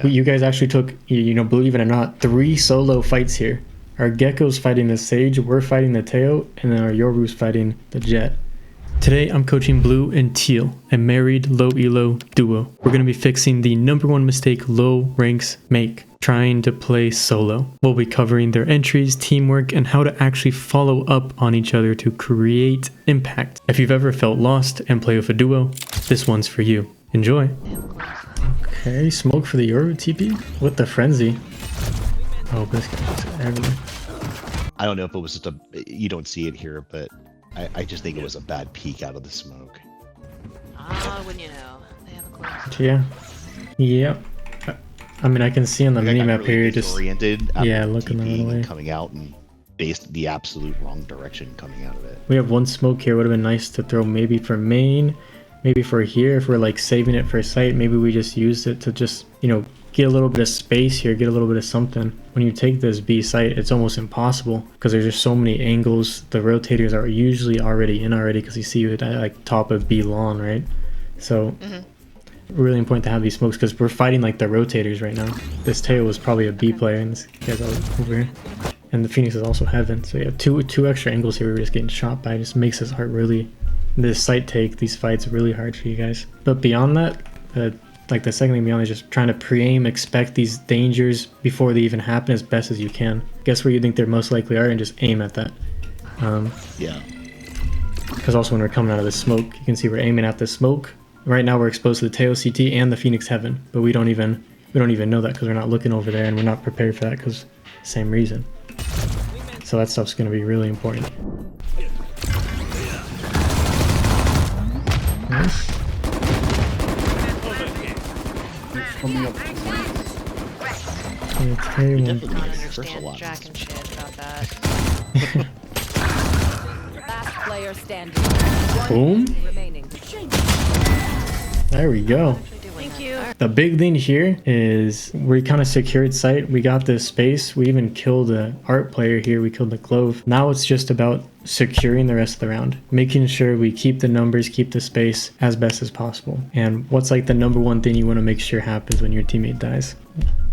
You guys actually took, believe it or not, 3 solo fights here. Our Gecko's fighting the Sage, we're fighting the Teo, and then our Yoru's fighting the Jet. Today I'm coaching Blue and Teal, a married low elo duo. We're going to be fixing the #1 mistake low ranks make, trying to play solo. We'll be covering their entries, teamwork, and how to actually follow up on each other to create impact. If you've ever felt lost and play with a duo, this one's for you. Enjoy! Okay, smoke for the Yoru TP with the frenzy. Oh, this guy's everywhere. I don't know if it was just a, you don't see it here, but I just think it was a bad peek out of the smoke. When you know, they have a close. Yeah. Yep. I mean, I can see on the minimap really here, just oriented. Yeah, looking the other way. Coming out and based the absolute wrong direction coming out of it. We have one smoke here. Would have been nice to throw maybe for main, maybe for here. If we're like saving it for sight, maybe we just use it to just, get a little bit of space here, get a little bit of something. When you take this B site, it's almost impossible because there's just so many angles. The rotators are usually already in because you see it at like top of B lawn, right? So really important to have these smokes because we're fighting like the rotators right now. This Teo was probably a B player and this guy's over here. And the Phoenix is also heaven. So you have two extra angles here. We're just getting shot by. It just makes this hard this site take, these fights really hard for you guys. But beyond that, like the second thing beyond is just trying to pre-aim, expect these dangers before they even happen as best as you can. Guess where you think they're most likely are and just aim at that. Yeah. Because also when we're coming out of the smoke, you can see we're aiming at the smoke. Right now we're exposed to the Teo CT and the Phoenix Heaven, but we don't even know that because we're not looking over there and we're not prepared for that because same reason. So that stuff's going to be really important. Nice. Coming up. Okay, I don't understand jack and shit about that. Last player standing. Boom. There we go. Thank you. The big thing here is we kind of secured site. We got this space. We even killed the art player here. We killed the Clove. Now it's just about securing the rest of the round, making sure we keep the numbers, keep the space as best as possible. And what's like the #1 thing you want to make sure happens when your teammate dies?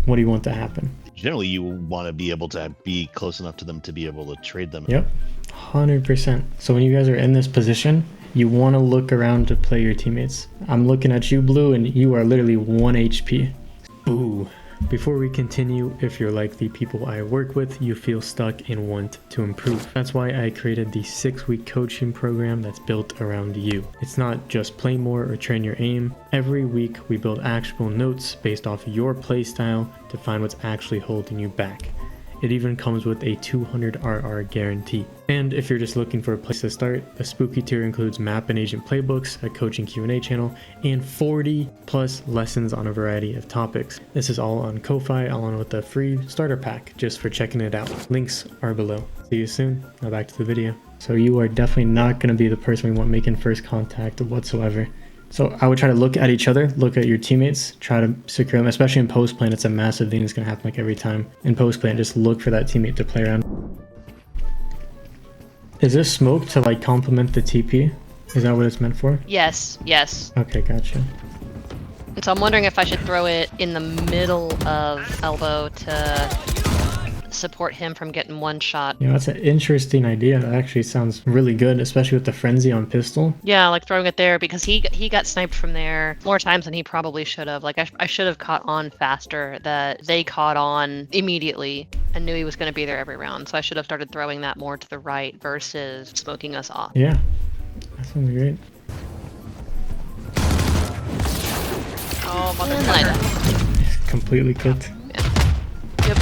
What do you want to happen? Generally, you want to be able to be close enough to them to be able to trade them. Yep, 100%. So when you guys are in this position, you want to look around to play your teammates. I'm looking at you, Blue, and you are literally 1 HP. Ooh. Before we continue, if you're like the people I work with, you feel stuck and want to improve. That's why I created the 6-week coaching program that's built around you. It's not just play more or train your aim. Every week we build actionable notes based off your play style to find what's actually holding you back. It even comes with a 200 RR guarantee. And if you're just looking for a place to start, the Spooky tier includes map and agent playbooks, a coaching Q&A channel, and 40 plus lessons on a variety of topics. This is all on Ko-Fi along with a free starter pack just for checking it out. Links are below. See you soon. Now back to the video. So you are definitely not going to be the person we want making first contact whatsoever. So I would try to look at each other, look at your teammates, try to secure them, especially in post play. It's a massive thing that's going to happen like every time. In post play, just look for that teammate to play around. Is this smoke to like complement the TP? Is that what it's meant for? Yes. Okay, gotcha. And so I'm wondering if I should throw it in the middle of elbow to support him from getting one shot. That's an interesting idea. That actually sounds really good, especially with the frenzy on pistol. Yeah, like throwing it there because he got sniped from there more times than he probably should have. Like I should have caught on faster. That they caught on immediately and knew he was going to be there every round. So I should have started throwing that more to the right versus smoking us off. Yeah, that sounds great. Oh, mother! Completely cooked. Yep.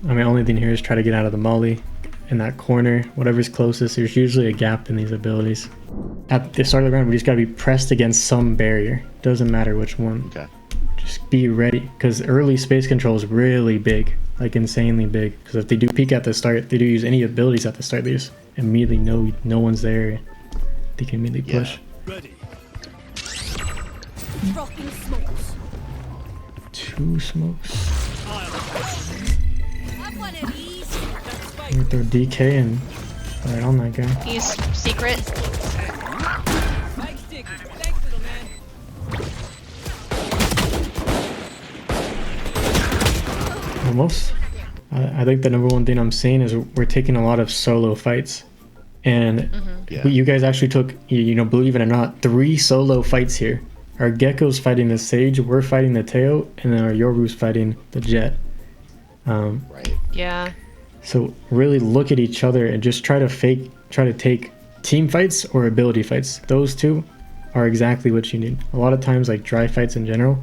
I mean, only thing here is try to get out of the molly in that corner, whatever's closest. There's usually a gap in these abilities. At the start of the round, we just gotta be pressed against some barrier. Doesn't matter which one. Okay. Just be ready, because early space control is really big, like insanely big. Because if they do peek at the start, they do use any abilities at the start, they just immediately know no one's there. They can immediately push. Ready. 2 smokes. We throw DK and right on that guy. He's secret. Almost. I think the number one thing I'm seeing is we're taking a lot of solo fights. And Yeah. you guys actually took, you know, believe it or not, 3 solo fights here. Our Gecko's fighting the Sage, we're fighting the Teo, and then our Yoru's fighting the Jet. Right. Yeah. So really look at each other and just try to take team fights or ability fights. Those two are exactly what you need. A lot of times, like dry fights in general,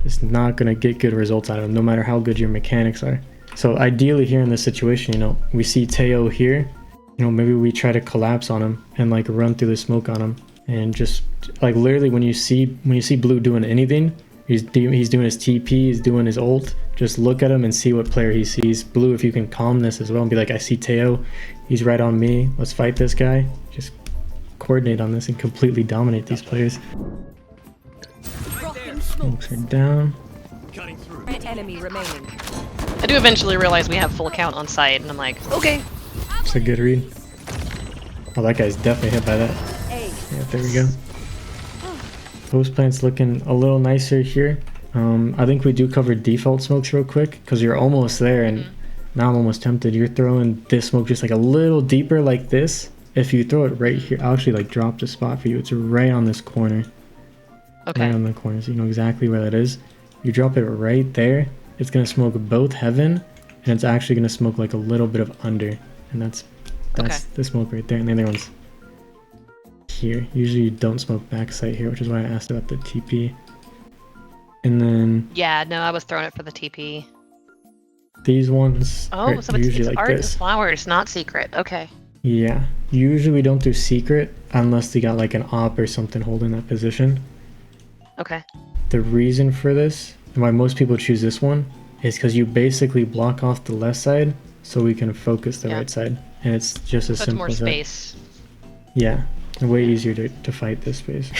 it's not going to get good results out of them, no matter how good your mechanics are. So ideally here in this situation, you know, we see Teo here, you know, maybe we try to collapse on him and like run through the smoke on him, and just like literally when you see Blue doing anything, he's doing his TP, he's doing his ult, just look at him and see what player he sees. Blue, if you can calm this as well and be like, I see Teo, he's right on me, let's fight this guy. Just coordinate on this and completely dominate these players. Smokes are down. Enemy remaining. I do eventually realize we have full count on site, and I'm like, okay. It's a good read. Oh, that guy's definitely hit by that. A. Yeah, there we go. Post plant's looking a little nicer here. I think we do cover default smokes real quick because you're almost there, and now I'm almost tempted. You're throwing this smoke just like a little deeper like this. If you throw it right here, I'll actually like drop the spot for you. It's right on this corner. Okay. Right on the corner, so you know exactly where that is. You drop it right there, it's gonna smoke both heaven, and it's actually gonna smoke like a little bit of under, and that's Okay. the smoke right there. And the other one's here. Usually you don't smoke backside here, which is why I asked about the TP. And then Yeah, no, I was throwing it for the TP. these ones Oh, are so it's usually like art and this. flowers, not secret. Okay. Yeah, usually we don't do secret unless they got like an op or something holding that position. Okay. The reason for this, and why most people choose this one, is because you basically block off the left side so we can focus the Yeah. right side. And it's just as So it's simple more as space. that. Yeah, way easier to fight this space.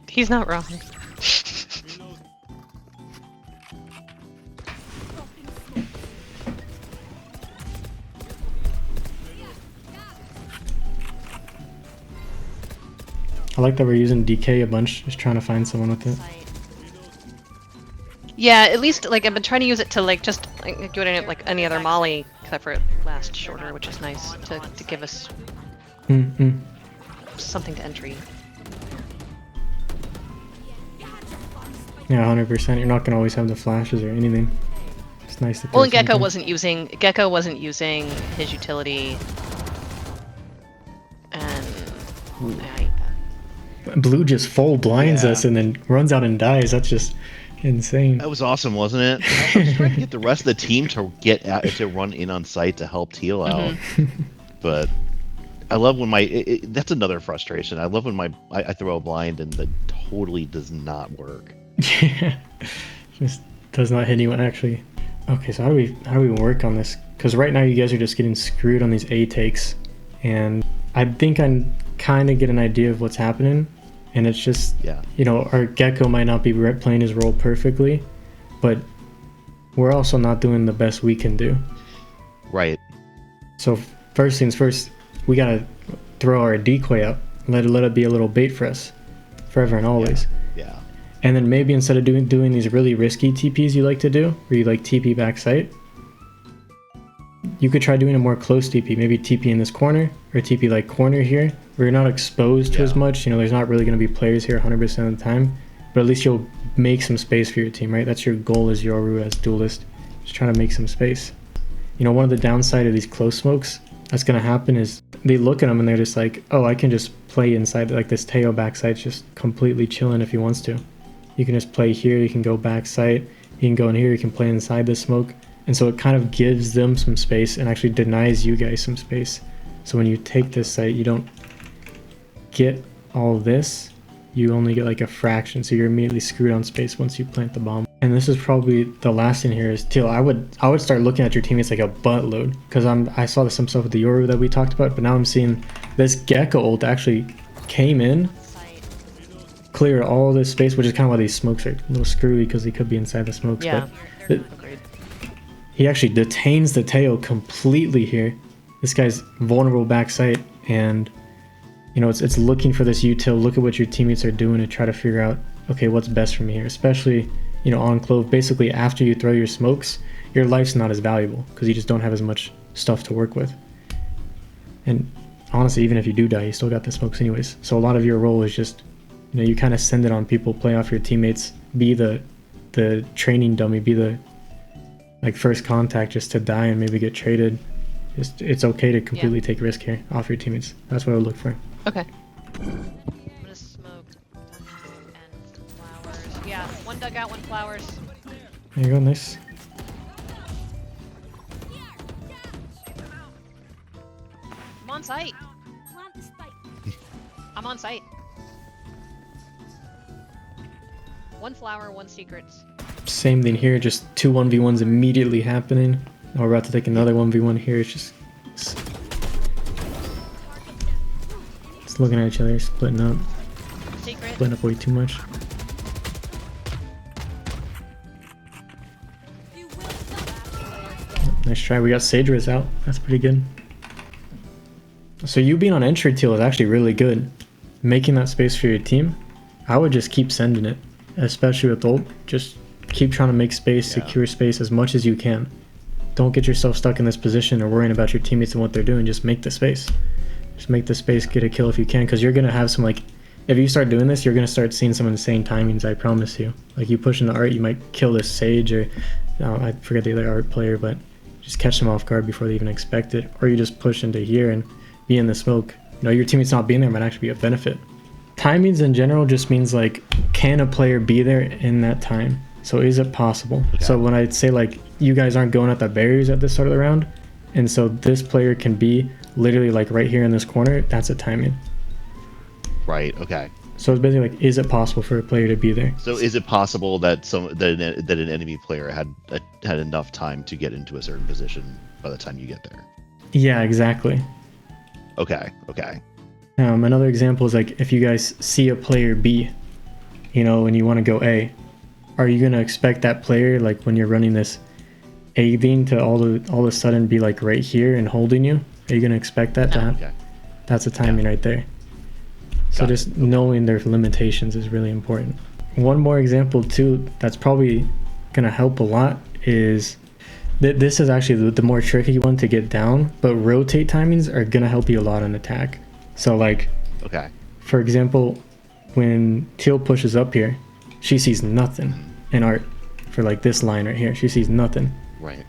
He's not wrong. I like that we're using DK a bunch, just trying to find someone with it. Yeah, at least like I've been trying to use it to like just like do it like any other molly, except for it lasts shorter, which is nice to give us Mm-mm. something to entry. Yeah, 100%. You're not gonna always have the flashes or anything. It's nice to. Well, and throw Gecko something. wasn't using his utility, and I hate that. Blue just full blinds Yeah. us and then runs out and dies. That's just insane. That was awesome, wasn't it? I was trying to get the rest of the team to to run in on site to help Teal out, but I love when that's another frustration. I love when I throw a blind and that totally does not work. Just does not hit anyone actually. Okay, so how do we work on this? Because right now you guys are just getting screwed on these A takes, and I think I kind of get an idea of what's happening, and it's just Yeah. you know, our Gecko might not be playing his role perfectly, but we're also not doing the best we can do. Right. So first things first, we gotta throw our decoy up, let it be a little bait for us, forever and always. Yeah. And then maybe instead of doing these really risky TPs you like to do, where you like TP back site, you could try doing a more close TP, maybe TP in this corner, or TP like corner here, where you're not exposed to as much. You know, there's not really going to be players here 100% of the time, but at least you'll make some space for your team, right? That's your goal as Yoru, as duelist, just trying to make some space. You know, one of the downside of these close smokes that's going to happen is they look at them and they're just like, oh, I can just play inside, like this Teo backside's just completely chilling if he wants to. You can just play here, you can go backside, you can go in here, you can play inside the smoke. And so it kind of gives them some space and actually denies you guys some space. So when you take this site, you don't get all this, you only get like a fraction. So you're immediately screwed on space once you plant the bomb. And this is probably the last thing here is Teal. I would start looking at your teammates like a buttload, because I saw some stuff with the Yoru that we talked about, but now I'm seeing this Gecko ult actually came in, clear all this space, which is kind of why these smokes are a little screwy, because he could be inside the smokes. Yeah. But Agreed. he actually detains the Teo completely here. This guy's vulnerable backside, and you know, it's looking for this util. Look at what your teammates are doing to try to figure out, okay, what's best for me here, especially on clove. Basically, after you throw your smokes, your life's not as valuable because you just don't have as much stuff to work with. And honestly, even if you do die, you still got the smokes anyways. So a lot of your role is just, you kind of send it on people, play off your teammates, be the training dummy, be the first contact just to die and maybe get traded. It's okay to completely take risk here off your teammates. That's what I would look for. Okay. I'm gonna smoke and flowers. Yeah, one dugout, one flowers. There you go, nice. I'm on site. I'm on site. One flower, one secrets. Same thing here, just 2 1v1s immediately happening. Oh, we're about to take another 1v1 here. It's looking at each other, splitting up. Secret. Splitting up way too much. Nice try. We got Sageris out. That's pretty good. So you being on entry teal is actually really good. Making that space for your team, I would just keep sending it. Especially with ult. Just keep trying to make space, secure space as much as you can. Don't get yourself stuck in this position or worrying about your teammates and what they're doing. Just make the space. Just make the space, get a kill if you can, because you're going to have some, if you start doing this, you're going to start seeing some insane timings, I promise you. Like, you push in the art, you might kill this Sage, or I forget the other art player, but just catch them off guard before they even expect it. Or you just push into here and be in the smoke. Your teammates not being there might actually be a benefit. Timings in general just means, can a player be there in that time? So is it possible? Okay. So when I say, you guys aren't going at the barriers at the start of the round, and so this player can be literally right here in this corner, that's a timing. Right, okay. So it's basically is it possible for a player to be there? So is it possible that that an enemy player had enough time to get into a certain position by the time you get there? Yeah, exactly. Okay. Another example is if you guys see a player B, and you want to go A, are you gonna expect that player when you're running this A beam to all of a sudden be right here and holding you? Are you gonna expect that to happen? Okay. That's a timing right there. So just knowing their limitations is really important. One more example too that's probably gonna help a lot is this is actually the more tricky one to get down, but rotate timings are gonna help you a lot on attack. So okay. For example, when Teal pushes up here, she sees nothing in art for this line right here. She sees nothing. Right.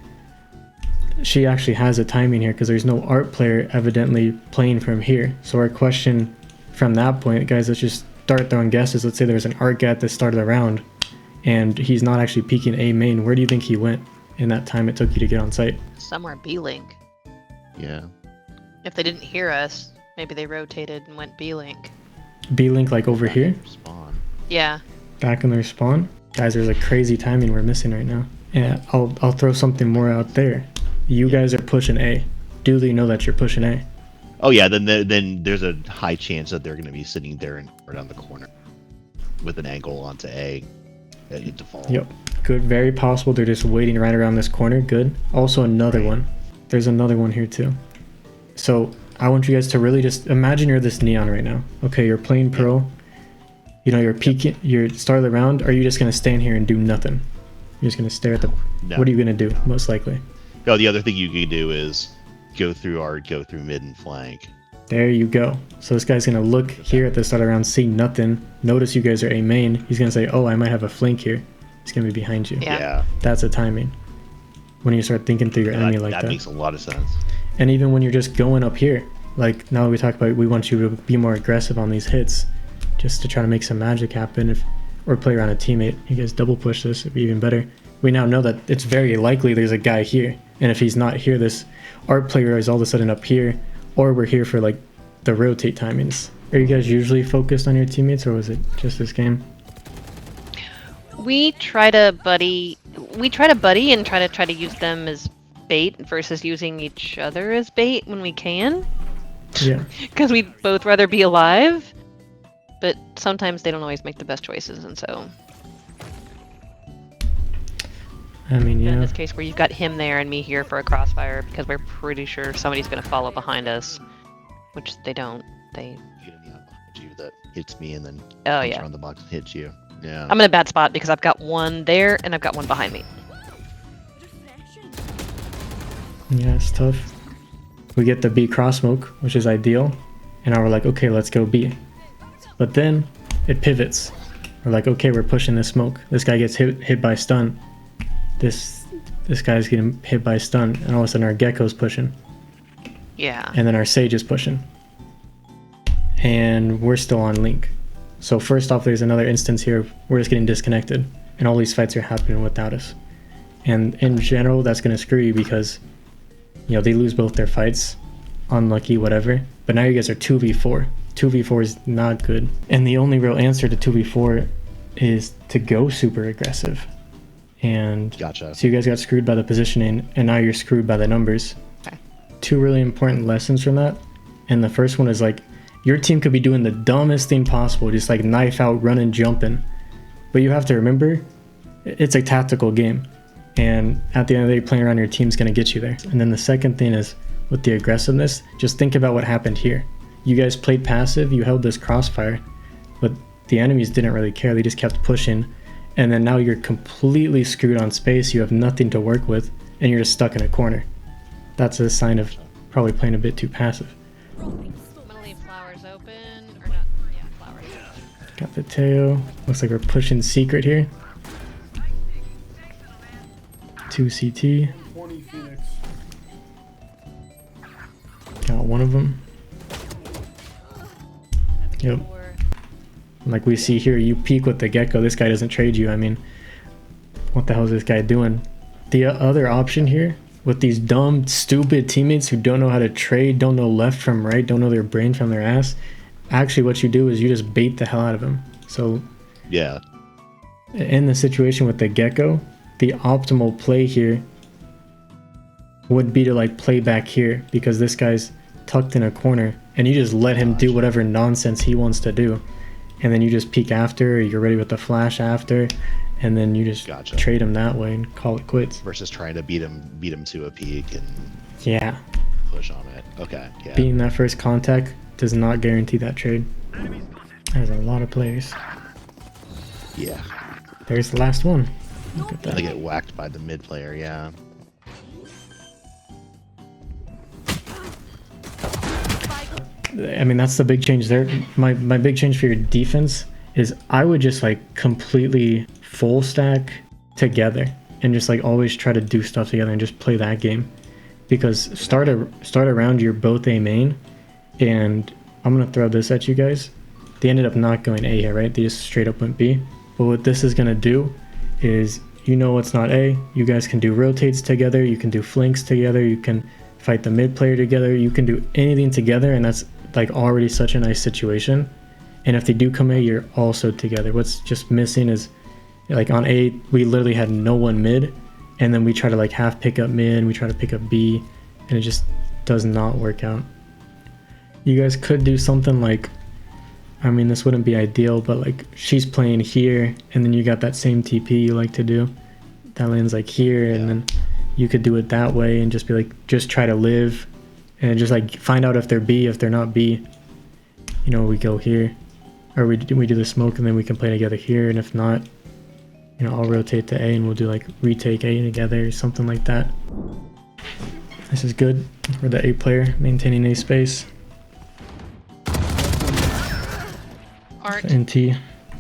She actually has a timing here because there's no art player evidently playing from here. So our question from that point, guys, let's just start throwing guesses. Let's say there's an art guy at the start of the round and he's not actually peeking A main. Where do you think he went in that time it took you to get on site? Somewhere B-Link. Yeah. If they didn't hear us, maybe they rotated and went B-Link. B-Link over here? Spawn. Yeah. Back in their spawn? Guys, there's a crazy timing we're missing right now. And I'll throw something more out there. You guys are pushing A. Do they know that you're pushing A? Oh yeah, then there's a high chance that they're going to be sitting there and around the corner with an angle onto A at default. Yep. Good. Very possible they're just waiting right around this corner. Good. Also another one. There's another one here too. So I want you guys to really just imagine you're this Neon right now. Okay, you're playing Pearl. You're peeking. You're start of the round. Are you just going to stand here and do nothing? You're just going to stare at the... No. What are you going to do, most likely? No, the other thing you can do is go through mid and flank. There you go. So this guy's going to look here at the start of the round, see nothing. Notice you guys are A main. He's going to say, oh, I might have a flank here. He's going to be behind you. Yeah. That's a timing. When you start thinking through your enemy like that. That makes a lot of sense. And even when you're just going up here, now that we talk about, we want you to be more aggressive on these hits, just to try to make some magic happen, or play around a teammate. You guys double push this, it'd be even better. We now know that it's very likely there's a guy here, and if he's not here, this art player is all of a sudden up here, or we're here for the rotate timings. Are you guys usually focused on your teammates, or was it just this game? We try to buddy and try to use them as bait versus using each other as bait when we can. Yeah. Because we'd both rather be alive, but sometimes they don't always make the best choices, and so... I mean, yeah. In this case where you've got him there and me here for a crossfire because we're pretty sure somebody's going to follow behind us, which they don't. They get a Neon behind you that hits me and then comes around the box and hits you. Yeah. I'm in a bad spot because I've got one there and I've got one behind me. Yeah, it's tough. We get the B cross smoke, which is ideal. And now we're like, okay, let's go B. But then it pivots. We're like, okay, we're pushing this smoke. This guy gets hit by stun. This guy's getting hit by stun. And all of a sudden our Gecko's pushing. Yeah. And then our Sage is pushing. And we're still on Link. So first off, there's another instance here. We're just getting disconnected. And all these fights are happening without us. And in general, that's going to screw you because, you know, they lose both their fights. Unlucky, whatever. But now you guys are 2v4. 2v4 is not good. And the only real answer to 2v4 is to go super aggressive. And Gotcha. so you guys got screwed by the positioning, and now you're screwed by the numbers. Okay. Two really important lessons from that. And the first one is like, your team could be doing the dumbest thing possible, just like knife out, running, jumping. But you have to remember, it's a tactical game. And at the end of the day, playing around your team's going to get you there. And then the second thing is, with the aggressiveness, just think about what happened here. You guys played passive, you held this crossfire, but the enemies didn't really care, they just kept pushing. And then now you're completely screwed on space, you have nothing to work with, and you're just stuck in a corner. That's a sign of probably playing a bit too passive. I'm gonna leave flowers open, or not, yeah, flowers. Got the tail. Looks like we're pushing secret here. 2 CT. 20 Phoenix. Got one of them. Yep. Like we see here, you peek with the Gecko. This guy doesn't trade you. I mean, what the hell is this guy doing? The other option here, with these dumb, stupid teammates who don't know how to trade, don't know left from right, don't know their brain from their ass, actually what you do is you just bait the hell out of him. So Yeah. in the situation with the Gecko, the optimal play here would be to like play back here because this guy's tucked in a corner and you just let him do whatever nonsense he wants to do. And then you just peek after, or you're ready with the flash after, and then you just Gotcha. trade him that way and call it quits. Versus trying to beat him to a peak and Yeah, push on it. Okay. Yeah. being that first contact does not guarantee that trade. There's a lot of players. Yeah. There's the last one. Look at They that. get whacked by the mid player. Yeah. I mean, that's the big change there. My big change for your defense is I would just like completely full stack together and just like always try to do stuff together and just play that game. Because start around your both A main, and I'm gonna throw this at you guys. They ended up not going A here, right? They just straight up went B. But what this is gonna do is, you know it's not A. You guys can do rotates together. You can do flanks together. You can fight the mid player together. You can do anything together, and that's like already such a nice situation. And if they do come A, you're also together. What's just missing is, like on A, we literally had no one mid, and then we try to like half pick up mid, we try to pick up B, and it just does not work out. You guys could do something like, I mean, this wouldn't be ideal, but like she's playing here, and then you got that same TP you like to do. That lands like here, and then you could do it that way and just be like, just try to live, and just like find out if they're B. If they're not B, you know, we go here, or we do the smoke, and then we can play together here. And if not, you know, I'll rotate to A, and we'll do like retake A together or something like that. This is good for the A player, maintaining A space. Art. NT.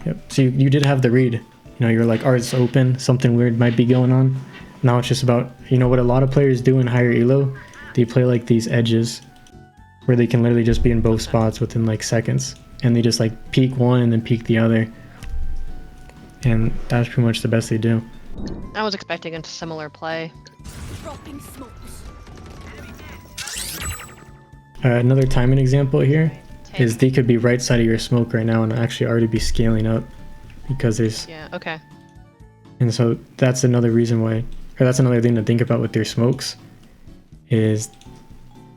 Yep. So you did have the read. You know, you're like, art's open, something weird might be going on. Now it's just about, you know, what a lot of players do in higher elo, they play like these edges where they can literally just be in both spots within like seconds. And they just like peek one and then peek the other. And that's pretty much the best they do. I was expecting a similar play. Dropping smokes. Another timing example here is they could be right side of your smoke right now and actually already be scaling up because there's... Yeah, okay. And so that's another reason why, or that's another thing to think about with your smokes, is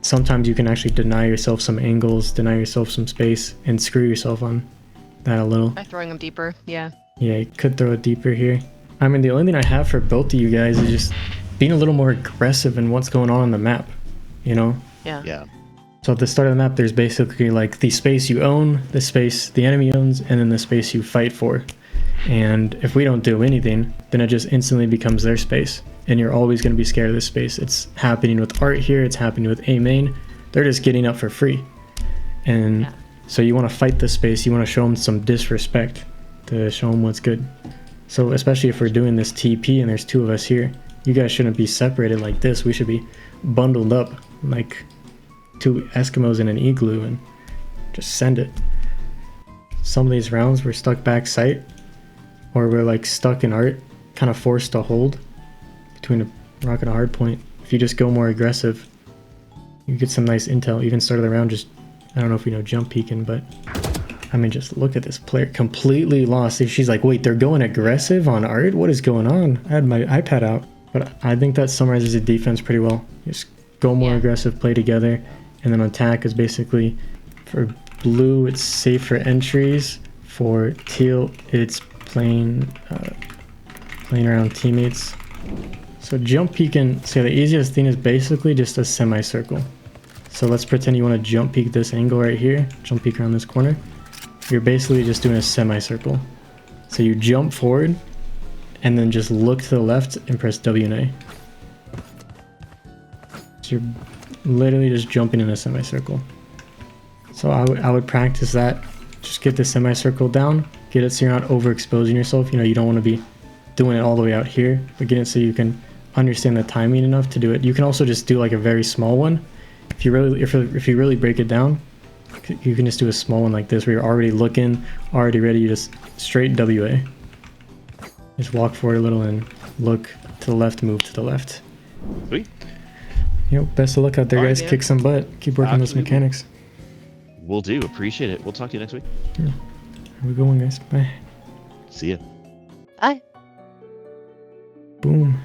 sometimes you can actually deny yourself some angles, deny yourself some space, and screw yourself on that a little. By throwing them deeper, yeah. Yeah, you could throw it deeper here. I mean, the only thing I have for both of you guys is just being a little more aggressive in what's going on the map, you know? Yeah. Yeah. So at the start of the map, there's basically like the space you own, the space the enemy owns, and then the space you fight for. And if we don't do anything, then it just instantly becomes their space. And you're always going to be scared of this space. It's happening with Art here. It's happening with A main. They're just getting up for free. And so you want to fight this space. You want to show them some disrespect to show them what's good. So especially if we're doing this TP and there's 2 of us here, you guys shouldn't be separated like this. We should be bundled up like 2 Eskimos in an igloo and just send it. Some of these rounds we're stuck back sight, or we're like stuck in Art, kind of forced to hold between a rock and a hard point. If you just go more aggressive, you get some nice intel. Even start of the round, just, I don't know if we know jump peeking, but I mean, just look at this player, completely lost. She's like, wait, they're going aggressive on Art? What is going on? I had my iPad out. But I think that summarizes the defense pretty well. Just go more aggressive, play together, and then attack is basically, for blue, it's safe for entries. For teal, it's playing around teammates. So jump peeking, so the easiest thing is basically just a semicircle. So let's pretend you want to jump peek this angle right here, jump peek around this corner. You're basically just doing a semicircle. So you jump forward, and then just look to the left and press W and A. So you're literally just jumping in a semicircle. So I would practice that. Just get the semicircle down, get it so you're not overexposing yourself. You know, you don't want to be doing it all the way out here, but get it so you can understand the timing enough to do it. You can also just do like a very small one. If you really break it down, you can just do a small one like this where you're already looking, already ready. You just straight WA. Just walk forward a little and look to the left, move to the left. Sweet. Yep, best of luck out there, All right, guys. man. Kick some butt. Keep working those Absolutely. mechanics. Will do. Appreciate it. We'll talk to you next week. Have a good one, guys. Bye. See ya. Bye. Boom.